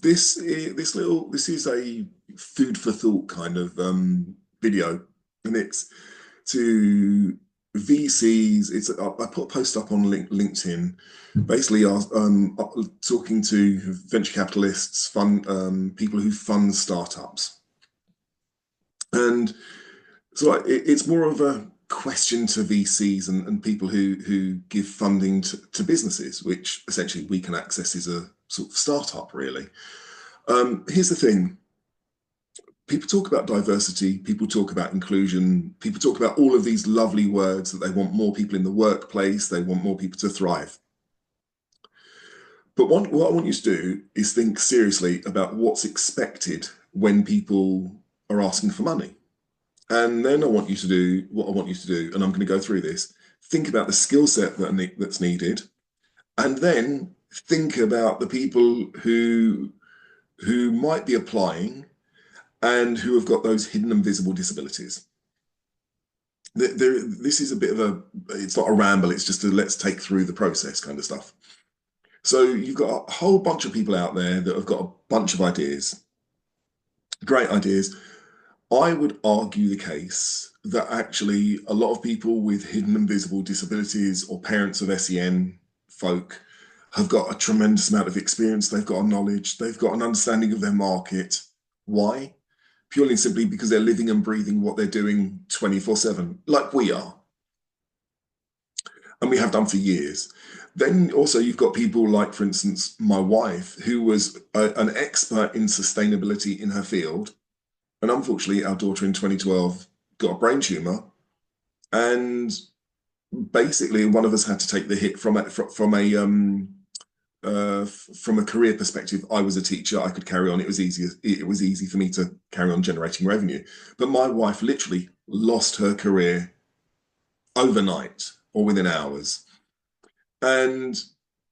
this is a food for thought kind of video, and it's to VCs. I put a post up on LinkedIn, basically talking to venture capitalists, fund people who fund startups, and so it's more of a question to VCs and people who give funding to businesses, which essentially we can access as a sort of startup, really. Here's the thing. People talk about diversity, people talk about inclusion, people talk about all of these lovely words that they want more people in the workplace, they want more people to thrive. But what I want you to do is think seriously about what's expected when people are asking for money. And then I want you to do what I want you to do, and I'm going to go through this. Think about the skill set that's needed, and then think about the people who might be applying and who have got those hidden and visible disabilities. This is a bit of it's not a ramble, it's just a let's take through the process kind of stuff. So you've got a whole bunch of people out there that have got a bunch of ideas, great ideas. I would argue the case that actually a lot of people with hidden and visible disabilities or parents of SEN folk have got a tremendous amount of experience, they've got a knowledge, they've got an understanding of their market. Why? Purely and simply because they're living and breathing what they're doing 24/7, like we are. And we have done for years. Then also you've got people like, for instance, my wife, who was an expert in sustainability in her field. And unfortunately, our daughter in 2012 got a brain tumor. And basically, one of us had to take the hit from a career perspective. I was a teacher, I could carry on. It was easy for me to carry on generating revenue. But my wife literally lost her career overnight or within hours. And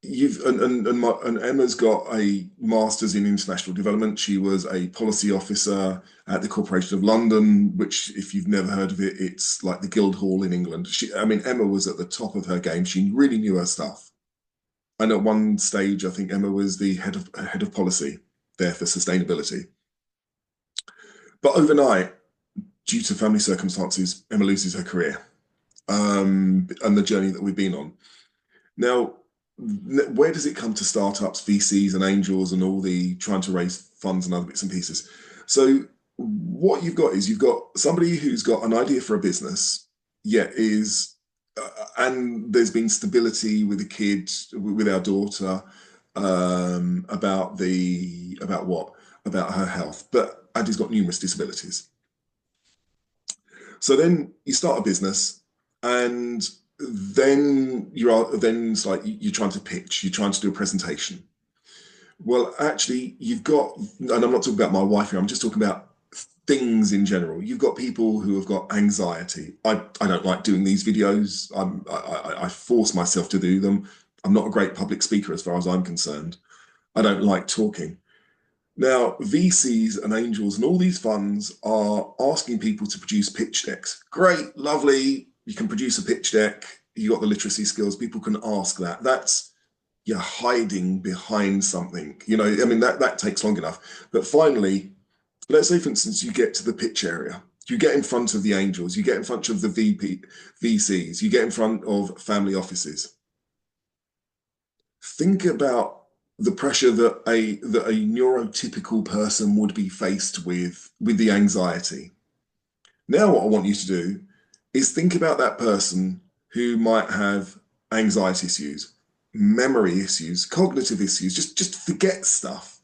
Emma's got a master's in international development. She was a policy officer at the Corporation of London, which, if you've never heard of it, it's like the Guildhall in England. Emma was at the top of her game. She really knew her stuff. And at one stage, I think Emma was the head of policy there for sustainability. But overnight, due to family circumstances, Emma loses her career, and the journey that we've been on. Now, where does it come to startups, VCs and angels and all the trying to raise funds and other bits and pieces? So what you've got is you've got somebody who's got an idea for a business, yet and there's been stability with the kid, with our daughter, about her health, but Addie's got numerous disabilities. So then you start a business, and then it's like you're trying to pitch, you're trying to do a presentation. Well, actually, you've got, and I'm not talking about my wife here, I'm just talking about things in general. You've got people who have got anxiety. I don't like doing these videos. I force myself to do them. I'm not a great public speaker as far as I'm concerned. I don't like talking. Now, VCs and angels and all these funds are asking people to produce pitch decks. Great, lovely. You can produce a pitch deck. You got the literacy skills. People can ask that. That's, you're hiding behind something. That takes long enough. But finally, let's say, for instance, you get to the pitch area. You get in front of the angels. You get in front of the VCs. You get in front of family offices. Think about the pressure that a neurotypical person would be faced with the anxiety. Now, what I want you to do is think about that person who might have anxiety issues, memory issues, cognitive issues, just forget stuff.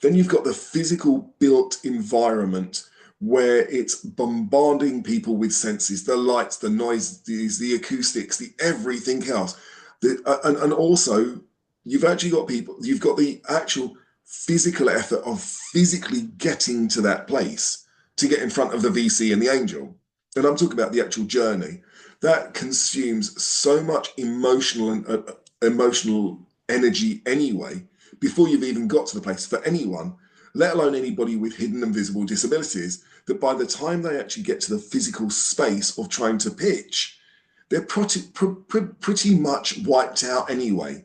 Then you've got the physical built environment where it's bombarding people with senses, the lights, the noises, the acoustics, the everything else. And also, you've actually got you've got the actual physical effort of physically getting to that place to get in front of the VC and the angel. And I'm talking about the actual journey. That consumes so much emotional energy anyway, before you've even got to the place for anyone, let alone anybody with hidden and visible disabilities, that by the time they actually get to the physical space of trying to pitch, they're pretty much wiped out anyway.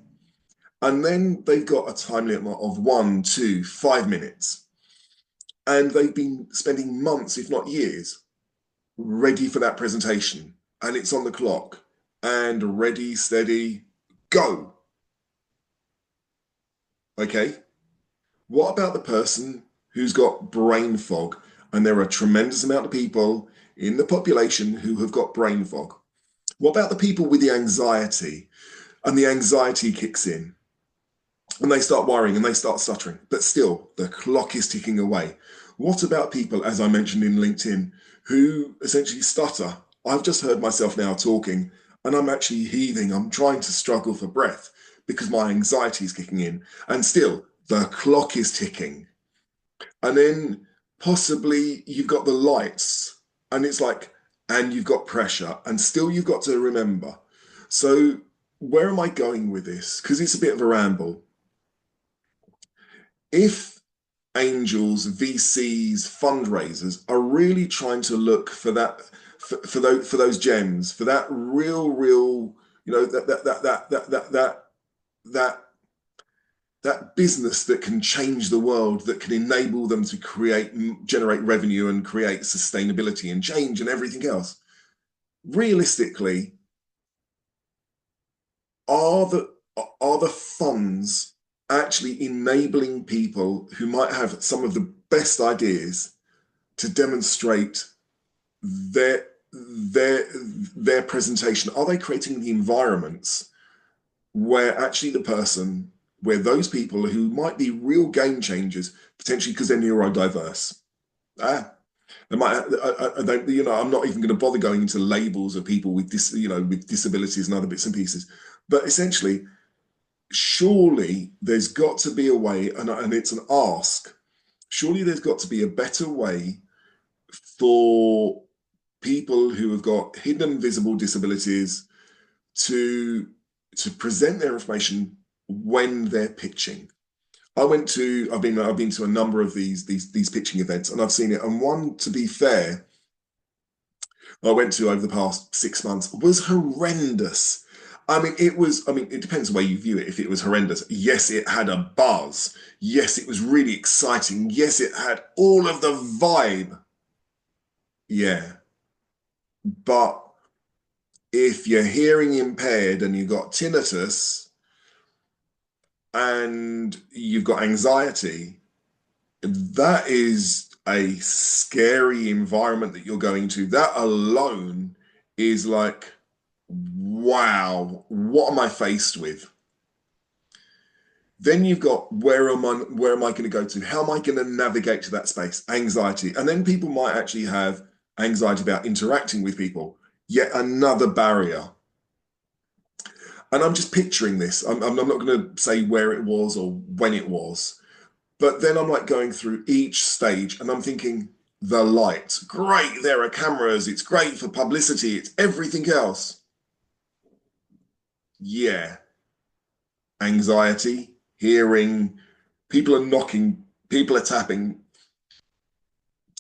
And then they've got a time limit of 1, 2, 5 minutes. And they've been spending months, if not years, ready for that presentation. And it's on the clock. And ready, steady, go. Okay. What about the person who's got brain fog? And there are a tremendous amount of people in the population who have got brain fog. What about the people with the anxiety? And the anxiety kicks in and they start worrying and they start stuttering, but still the clock is ticking away. What about people, as I mentioned in LinkedIn, who essentially stutter? I've just heard myself now talking and I'm actually heaving. I'm trying to struggle for breath because my anxiety is kicking in, and still the clock is ticking. And then possibly you've got the lights and it's like, and you've got pressure and still you've got to remember. So where am I going with this? Because it's a bit of a ramble. If angels, VCs, fundraisers are really trying to look for that, for those gems, for that real, that business that can change the world, that can enable them to generate revenue and create sustainability and change and everything else. Realistically, are the funds actually enabling people who might have some of the best ideas to demonstrate their their presentation? Are they creating the environments where actually where those people who might be real game changers, potentially because they're neurodiverse, they might, I'm not even going to bother going into labels of people with with disabilities and other bits and pieces, but essentially, surely there's got to be a way, and it's an ask. Surely there's got to be a better way for people who have got hidden and visible disabilities to present their information when they're pitching. I've been to a number of these pitching events, and I've seen it. And one, to be fair, I went to over the past 6 months was horrendous. It depends the way you view it. If it was horrendous, yes, it had a buzz. Yes, it was really exciting. Yes, it had all of the vibe. Yeah. But if you're hearing impaired and you've got tinnitus and you've got anxiety, that is a scary environment that you're going to. That alone is like, wow, what am I faced with? Then you've got, where am I going to go to? How am I going to navigate to that space? Anxiety. And then people might actually have anxiety about interacting with people. Yet another barrier. And I'm just picturing this. I'm not going to say where it was or when it was, but then I'm like going through each stage and I'm thinking, the lights, great, there are cameras, it's great for publicity, it's everything else. Yeah. Anxiety, hearing, people are knocking, people are tapping.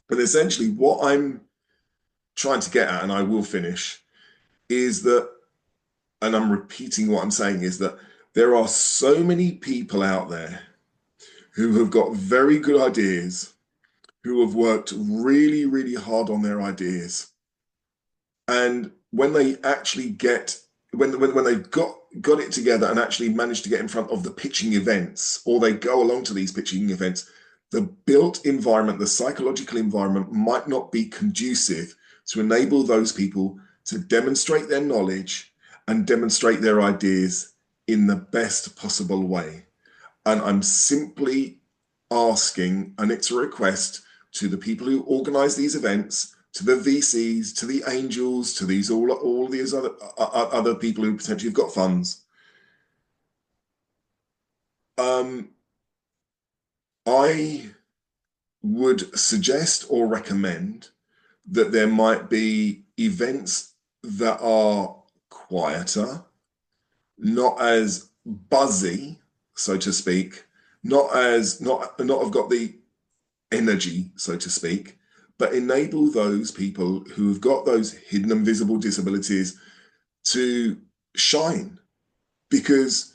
But essentially, what I'm trying to get at, and I will finish, is that, and I'm repeating what I'm saying, is that there are so many people out there who have got very good ideas, who have worked really, really hard on their ideas. And when they actually when they've got it together and actually managed to get in front of the pitching events, or they go along to these pitching events, the built environment, the psychological environment might not be conducive to enable those people to demonstrate their knowledge and demonstrate their ideas in the best possible way. And I'm simply asking, and it's a request to the people who organize these events, to the VCs, to the angels, to these all these other people who potentially have got funds. I would suggest or recommend that there might be events that are quieter, not as buzzy, so to speak, not have got the energy, so to speak, but enable those people who've got those hidden and visible disabilities to shine, because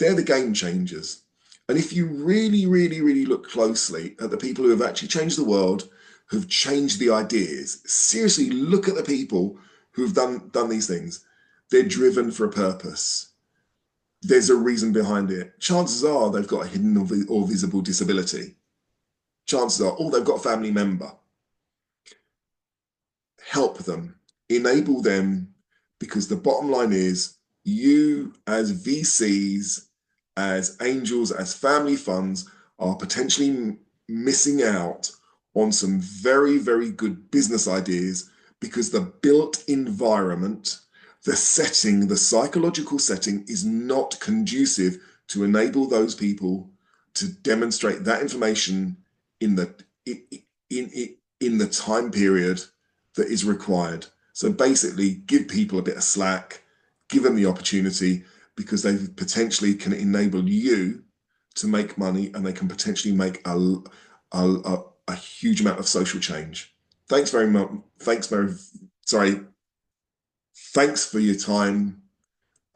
They're the game changers. And if you really, really, really look closely at the people who have actually changed the world, who've changed the ideas, seriously look at the people who've done these things. They're driven for a purpose. There's a reason behind it. Chances are they've got a hidden or visible disability. Chances are, oh, they've got a family member. Help them, enable them, because the bottom line is you as VCs, as angels, as family funds are potentially missing out on some very, very good business ideas because the built environment, the setting, the psychological setting is not conducive to enable those people to demonstrate that information in the in the time period that is required. So basically, give people a bit of slack, give them the opportunity because they potentially can enable you to make money and they can potentially make a huge amount of social change. Thanks very much. Thanks, Mary. Sorry. Thanks for your time.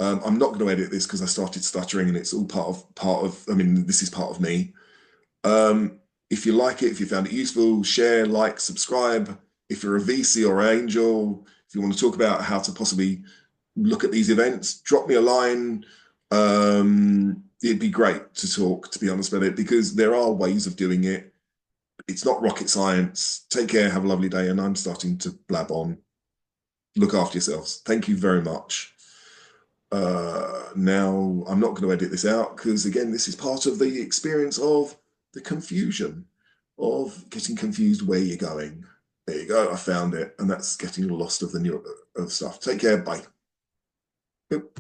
I'm not going to edit this because I started stuttering and it's all part of, I mean, this is part of me. If you like it, if you found it useful, share, like, subscribe. If you're a VC or angel, if you want to talk about how to possibly look at these events, drop me a line. It'd be great to talk, to be honest with it, because there are ways of doing it. It's not rocket science. Take care, have a lovely day, and I'm starting to blab on. Look after yourselves. Thank you very much. Now, I'm not going to edit this out because, again, this is part of the experience of the confusion of getting confused where you're going. There you go. I found it. And that's getting lost of the new of stuff. Take care. Bye. Yep.